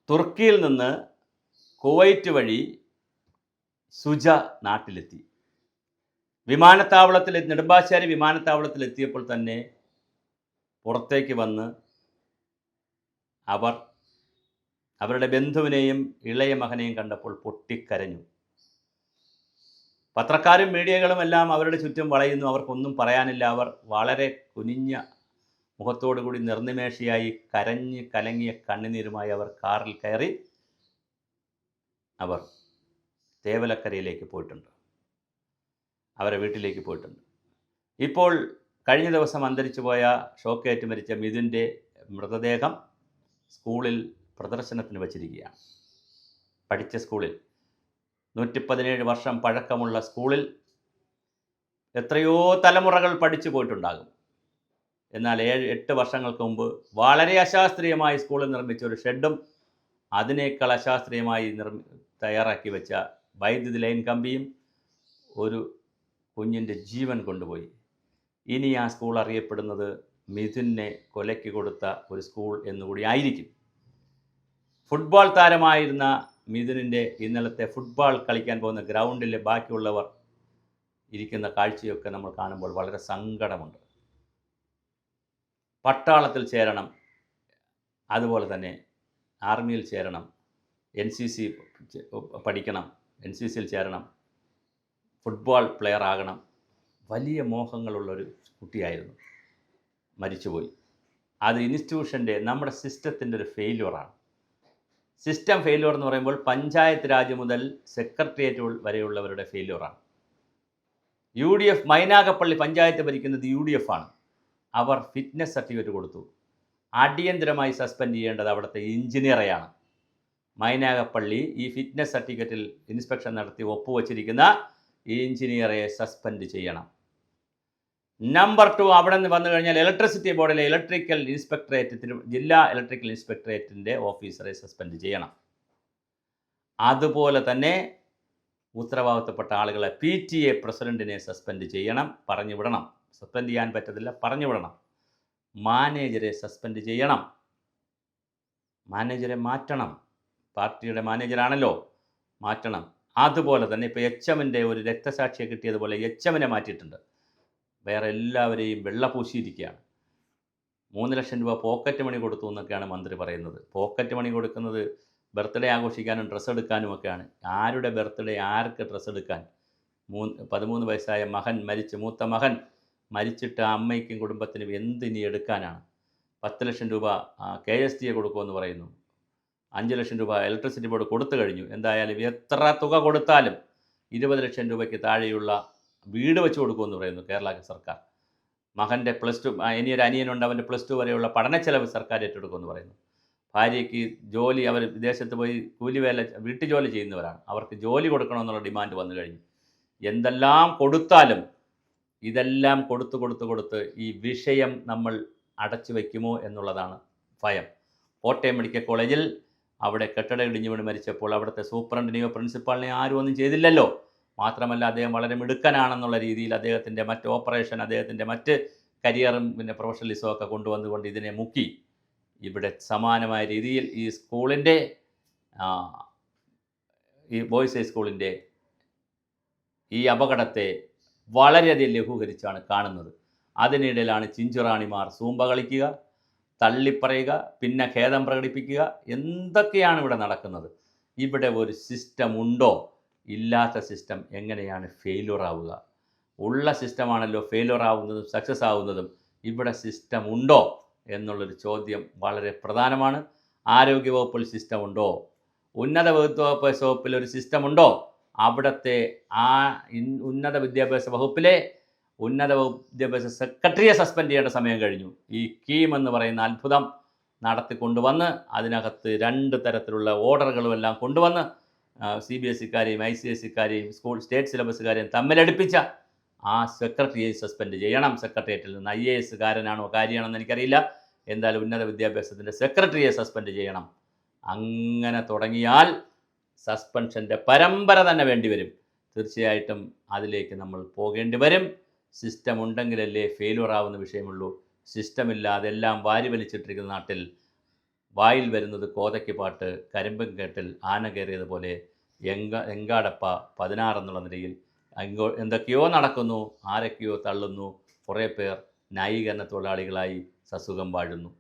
തുർക്കിയിൽ നിന്ന് കുവൈറ്റ് വഴി സുജ നാട്ടിലെത്തി. നെടുമ്പാശ്ശേരി വിമാനത്താവളത്തിലെത്തിയപ്പോൾ തന്നെ പുറത്തേക്ക് വന്ന് അവരുടെ ബന്ധുവിനെയും ഇളയ മകനെയും കണ്ടപ്പോൾ പൊട്ടിക്കരഞ്ഞു. പത്രക്കാരും മീഡിയകളും എല്ലാം അവരുടെ ചുറ്റും വളയുന്നു. അവർക്കൊന്നും പറയാനില്ല. അവർ വളരെ കുനിഞ്ഞ മുഖത്തോടുകൂടി നിർനിമേഷയായി കരഞ്ഞ് കലങ്ങിയ കണ്ണുനീരുമായി അവർ കാറിൽ കയറി അവർ തേവലക്കരയിലേക്ക് പോയിട്ടുണ്ട്. അവരെ വീട്ടിലേക്ക് പോയിട്ടുണ്ട്. ഇപ്പോൾ കഴിഞ്ഞ ദിവസം അന്തരിച്ചു പോയ ഷോക്കേറ്റ് മരിച്ച മിഥുൻ്റെ മൃതദേഹം സ്കൂളിൽ പ്രദർശനത്തിന് വച്ചിരിക്കുകയാണ്. പഠിച്ച സ്കൂളിൽ 117 വർഷം പഴക്കമുള്ള സ്കൂളിൽ എത്രയോ തലമുറകൾ പഠിച്ചു പോയിട്ടുണ്ടാകും. എന്നാൽ 7-8 വർഷങ്ങൾക്ക് മുമ്പ് വളരെ അശാസ്ത്രീയമായി സ്കൂളിൽ നിർമ്മിച്ച ഒരു ഷെഡും അതിനേക്കാൾ അശാസ്ത്രീയമായി തയ്യാറാക്കി വെച്ച വൈദ്യുതി ലൈൻ കമ്പിയും ഒരു കുഞ്ഞിൻ്റെ ജീവൻ കൊണ്ടുപോയി. ഇനി ആ സ്കൂൾ അറിയപ്പെടുന്നത് മിഥുനെ കൊലയ്ക്ക് കൊടുത്ത ഒരു സ്കൂൾ എന്നുകൂടി ആയിരിക്കും. ഫുട്ബോൾ താരമായിരുന്ന മിഥുനിൻ്റെ ഇന്നലത്തെ ഫുട്ബോൾ കളിക്കാൻ പോകുന്ന ഗ്രൗണ്ടിലെ ബാക്കിയുള്ളവർ ഇരിക്കുന്ന കാഴ്ചയൊക്കെ നമ്മൾ കാണുമ്പോൾ വളരെ സങ്കടമുണ്ട്. പട്ടാളത്തിൽ ചേരണം, അതുപോലെ തന്നെ ആർമിയിൽ ചേരണം, NCC പഠിക്കണം, NCCയിൽ ചേരണം, ഫുട്ബോൾ പ്ലെയർ ആകണം, വലിയ മോഹങ്ങളുള്ളൊരു കുട്ടിയായിരുന്നു. മരിച്ചുപോയി. അത് ഇൻസ്റ്റിറ്റ്യൂഷൻ്റെ നമ്മുടെ സിസ്റ്റത്തിൻ്റെ ഒരു ഫെയില്യൂറാണ്. സിസ്റ്റം ഫെയില്യൂർ എന്ന് പറയുമ്പോൾ പഞ്ചായത്ത് രാജ് മുതൽ സെക്രട്ടേറിയറ്റ് വരെയുള്ളവരുടെ ഫെയില്യൂറാണ്. UDF മൈനാഗപ്പള്ളി പഞ്ചായത്ത് ഭരിക്കുന്നത് UDF ആണ്. അവർ ഫിറ്റ്നസ് സർട്ടിഫിക്കറ്റ് കൊടുത്തു. അടിയന്തരമായി സസ്പെൻഡ് ചെയ്യേണ്ടത് അവിടുത്തെ എഞ്ചിനീയറെയാണ്. മൈനാഗപ്പള്ളി ഈ ഫിറ്റ്നസ് സർട്ടിഫിക്കറ്റിൽ ഇൻസ്പെക്ഷൻ നടത്തി ഒപ്പുവച്ചിരിക്കുന്ന എഞ്ചിനീയറെ സസ്പെൻഡ് ചെയ്യണം. നമ്പർ 2, അവിടെ നിന്ന് വന്നു കഴിഞ്ഞാൽ ഇലക്ട്രിസിറ്റി ബോർഡിലെ ഇലക്ട്രിക്കൽ ഇൻസ്പെക്ടറേറ്റ്, ജില്ലാ ഇലക്ട്രിക്കൽ ഇൻസ്പെക്ടറേറ്റിൻ്റെ ഓഫീസറെ സസ്പെൻഡ് ചെയ്യണം. അതുപോലെ തന്നെ ഉത്തരവാദിത്തപ്പെട്ട ആളുകളെ PTA പ്രസിഡൻറ്റിനെ സസ്പെൻഡ് ചെയ്യണം, പറഞ്ഞു വിടണം. സസ്പെൻഡ് ചെയ്യാൻ പറ്റത്തില്ല, പറഞ്ഞു വിടണം. മാനേജരെ സസ്പെൻഡ് ചെയ്യണം, മാനേജരെ മാറ്റണം. പാർട്ടിയുടെ മാനേജറാണല്ലോ, മാറ്റണം. അതുപോലെ തന്നെ ഇപ്പോൾ HMൻ്റെ ഒരു രക്തസാക്ഷിയെ കിട്ടിയതുപോലെ HMനെ മാറ്റിയിട്ടുണ്ട്. വേറെ എല്ലാവരെയും വെള്ളപൂശിയിരിക്കുകയാണ്. 3 ലക്ഷം രൂപ പോക്കറ്റ് മണി കൊടുത്തു എന്നൊക്കെയാണ് മന്ത്രി പറയുന്നത്. പോക്കറ്റ് മണി കൊടുക്കുന്നത് ബർത്ത്ഡേ ആഘോഷിക്കാനും ഡ്രസ്സ് എടുക്കാനുമൊക്കെയാണ്. ആരുടെ ബർത്ത്ഡേ, ആർക്ക് ഡ്രസ്സ് എടുക്കാൻ? 13 വയസ്സായ മകൻ മരിച്ച്, മൂത്ത മകൻ മരിച്ചിട്ട് അമ്മയ്ക്കും കുടുംബത്തിനും എന്തിനി എടുക്കാനാണ്? 10 ലക്ഷം രൂപ KSTA കൊടുക്കുമെന്ന് പറയുന്നു. 5 ലക്ഷം രൂപ ഇലക്ട്രിസിറ്റി ബോർഡ് കൊടുത്തു കഴിഞ്ഞു. എന്തായാലും എത്ര തുക കൊടുത്താലും 20 ലക്ഷം രൂപയ്ക്ക് താഴെയുള്ള വീട് വെച്ച് കൊടുക്കുമെന്ന് പറയുന്നു കേരള സർക്കാർ. മകൻ്റെ +2, ഇനിയൊരു അനിയനുണ്ട്, അവൻ്റെ +2 വരെയുള്ള പഠന ചെലവ് സർക്കാർ ഏറ്റെടുക്കുമെന്ന് പറയുന്നു. ഭാര്യയ്ക്ക് ജോലി, അവർ വിദേശത്ത് പോയി കൂലിവേല വീട്ടുജോലി ചെയ്യുന്നവരാണ്, അവർക്ക് ജോലി കൊടുക്കണമെന്നുള്ള ഡിമാൻഡ് വന്നു കഴിഞ്ഞു. എന്തെല്ലാം കൊടുത്താലും ഇതെല്ലാം കൊടുത്ത് ഈ വിഷയം നമ്മൾ അടച്ചു വയ്ക്കുമോ എന്നുള്ളതാണ് ഭയം. കോട്ടയം മെഡിക്കൽ കോളേജിൽ അവിടെ കെട്ടിടം ഇടിഞ്ഞു വീണ് മരിച്ചപ്പോൾ അവിടുത്തെ സൂപ്രണ്ടിനെയോ പ്രിൻസിപ്പാളിനെയോ ആരും ഒന്നും ചെയ്തില്ലല്ലോ. മാത്രമല്ല അദ്ദേഹം വളരെ മിടുക്കനാണെന്നുള്ള രീതിയിൽ അദ്ദേഹത്തിൻ്റെ മറ്റ് ഓപ്പറേഷൻ, അദ്ദേഹത്തിൻ്റെ മറ്റ് കരിയറും പിന്നെ പ്രൊഫഷണലിസവും ഒക്കെ കൊണ്ടുവന്നുകൊണ്ട് ഇതിനെ മുക്കി. ഇവിടെ സമാനമായ രീതിയിൽ ഈ സ്കൂളിൻ്റെ, ഈ ബോയ്സ് ഹൈസ്കൂളിൻ്റെ ഈ അപകടത്തെ വളരെയധികം ലഘൂകരിച്ചാണ് കാണുന്നത്. അതിനിടയിലാണ് ചിഞ്ചുറാണിമാർ സൂമ്പ കളിക്കുക, തള്ളിപ്പറയുക, പിന്നെ ഖേദം പ്രകടിപ്പിക്കുക. എന്തൊക്കെയാണ് ഇവിടെ നടക്കുന്നത്? ഇവിടെ ഒരു സിസ്റ്റം ഉണ്ടോ? ഇല്ലാത്ത സിസ്റ്റം എങ്ങനെയാണ് ഫെയിലുവർ ആവുക? ഉള്ള സിസ്റ്റമാണല്ലോ ഫെയിലുവർ ആവുന്നതും സക്സസ് ആവുന്നതും. ഇവിടെ സിസ്റ്റം ഉണ്ടോ എന്നുള്ളൊരു ചോദ്യം വളരെ പ്രധാനമാണ്. ആരോഗ്യവകുപ്പിൽ സിസ്റ്റം ഉണ്ടോ? ഉന്നത വകുപ്പിൽ ഒരു സിസ്റ്റം ഉണ്ടോ? അവിടുത്തെ ആ ഉന്നത വിദ്യാഭ്യാസ വകുപ്പിലെ ഉന്നത വിദ്യാഭ്യാസ സെക്രട്ടറിയെ സസ്പെൻഡ് ചെയ്യേണ്ട സമയം കഴിഞ്ഞു. ഈ കീം എന്ന് പറയുന്ന അത്ഭുതം നടത്തിക്കൊണ്ടുവന്ന് അതിനകത്ത് 2 തരത്തിലുള്ള ഓർഡറുകളുമെല്ലാം കൊണ്ടുവന്ന് CBSEക്കാരെയും ICSEക്കാരെയും സ്റ്റേറ്റ് സിലബസുകാരെയും തമ്മിലടുപ്പിച്ച ആ സെക്രട്ടറിയെ സസ്പെൻഡ് ചെയ്യണം. സെക്രട്ടേറിയറ്റിൽ നിന്ന് IASകാരനാണോ കാര്യമാണെന്ന് എനിക്കറിയില്ല. എന്തായാലും ഉന്നത വിദ്യാഭ്യാസത്തിൻ്റെ സെക്രട്ടറിയെ സസ്പെൻഡ് ചെയ്യണം. അങ്ങനെ തുടങ്ങിയാൽ സസ്പെൻഷൻ്റെ പരമ്പര തന്നെ വേണ്ടിവരും. തീർച്ചയായിട്ടും അതിലേക്ക് നമ്മൾ പോകേണ്ടി വരും. സിസ്റ്റം ഉണ്ടെങ്കിലല്ലേ ഫെയിലുവർ ആവുന്ന വിഷയമുള്ളൂ. സിസ്റ്റമില്ലാതെ എല്ലാം വാരി വലിച്ചിട്ടിരിക്കുന്ന നാട്ടിൽ വായിൽ വരുന്നത് കോതയ്ക്ക് പാട്ട്, കരിമ്പൻ കേട്ടിൽ ആന കയറിയതുപോലെ എങ്കാടപ്പ 16 എന്നുള്ള നിലയിൽ എന്തൊക്കെയോ നടക്കുന്നു, ആരൊക്കെയോ തള്ളുന്നു, കുറേ പേർ ന്യായീകരണ തൊഴിലാളികളായി സസുഖം വാഴുന്നു.